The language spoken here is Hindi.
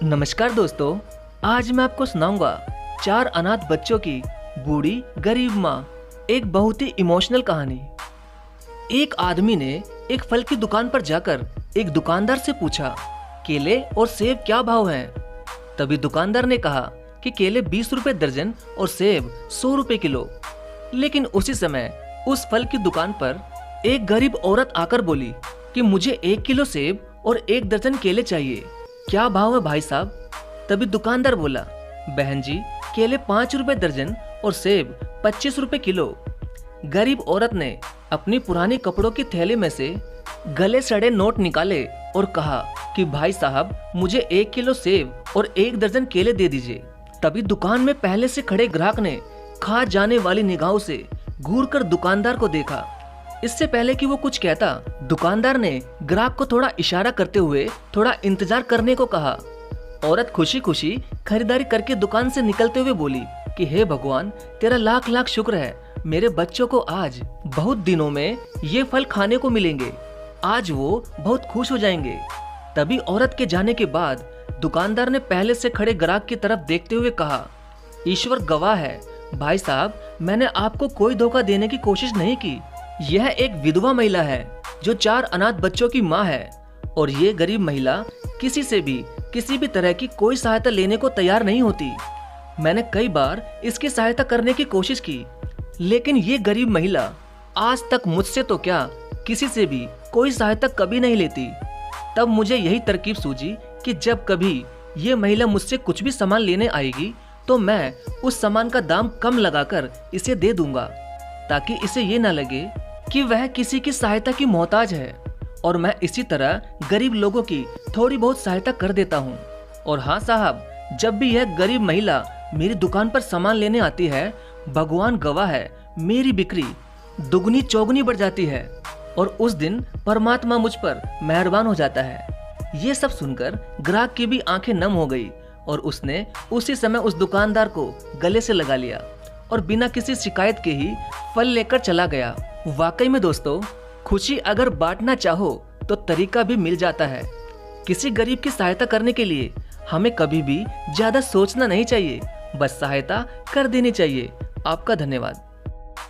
नमस्कार दोस्तों, आज मैं आपको सुनाऊंगा 4 अनाथ बच्चों की बूढ़ी गरीब माँ। एक बहुत ही इमोशनल कहानी। एक आदमी ने एक फल की दुकान पर जाकर एक दुकानदार से पूछा, केले और सेब क्या भाव हैं? तभी दुकानदार ने कहा कि केले 20 रुपए दर्जन और सेब 100 रुपए किलो। लेकिन उसी समय उस फल की दुकान पर एक गरीब औरत आकर बोली कि मुझे 1 किलो सेब और 1 दर्जन केले चाहिए, क्या भाव है भाई साहब? तभी दुकानदार बोला, बहन जी, केले 5 रुपए दर्जन और सेब 25 रुपए किलो। गरीब औरत ने अपनी पुरानी कपड़ों की थैली में से गले सड़े नोट निकाले और कहा कि भाई साहब, मुझे 1 किलो सेब और 1 दर्जन केले दे दीजिए। तभी दुकान में पहले से खड़े ग्राहक ने खा जाने वाली निगाहों से घूरकर दुकानदार को देखा। इससे पहले कि वो कुछ कहता, दुकानदार ने ग्राहक को थोड़ा इशारा करते हुए थोड़ा इंतजार करने को कहा। औरत खुशी खुशी खरीदारी करके दुकान से निकलते हुए बोली कि हे भगवान, तेरा लाख लाख शुक्र है, मेरे बच्चों को आज बहुत दिनों में ये फल खाने को मिलेंगे, आज वो बहुत खुश हो जाएंगे। तभी औरत के जाने के बाद दुकानदार ने पहले से खड़े ग्राहक की तरफ देखते हुए कहा, ईश्वर गवाह है भाई साहब, मैंने आपको कोई धोखा देने की कोशिश नहीं की। यह एक विधवा महिला है जो 4 अनाथ बच्चों की माँ है और ये गरीब महिला किसी से भी किसी भी तरह की कोई सहायता लेने को तैयार नहीं होती। मैंने कई बार इसकी सहायता करने की कोशिश की, लेकिन ये गरीब महिला आज तक मुझसे तो क्या किसी से भी कोई सहायता कभी नहीं लेती। तब मुझे यही तरकीब सूझी कि जब कभी ये महिला मुझसे कुछ भी सामान लेने आएगी तो मैं उस सामान का दाम कम लगाकर इसे दे दूंगा, ताकि इसे ये ना लगे कि वह किसी की सहायता की मोहताज है। और मैं इसी तरह गरीब लोगों की थोड़ी बहुत सहायता कर देता हूँ। और हाँ साहब, जब भी यह गरीब महिला मेरी दुकान पर सामान लेने आती है, भगवान गवाह है, मेरी बिक्री दुगनी चौगनी बढ़ जाती है और उस दिन परमात्मा मुझ पर मेहरबान हो जाता है। ये सब सुनकर ग्राहक की भी आंखें नम हो गई और उसने उसी समय उस दुकानदार को गले से लगा लिया और बिना किसी शिकायत के ही फल लेकर चला गया। वाकई में दोस्तों, खुशी अगर बांटना चाहो तो तरीका भी मिल जाता है। किसी गरीब की सहायता करने के लिए हमें कभी भी ज्यादा सोचना नहीं चाहिए, बस सहायता कर देनी चाहिए। आपका धन्यवाद।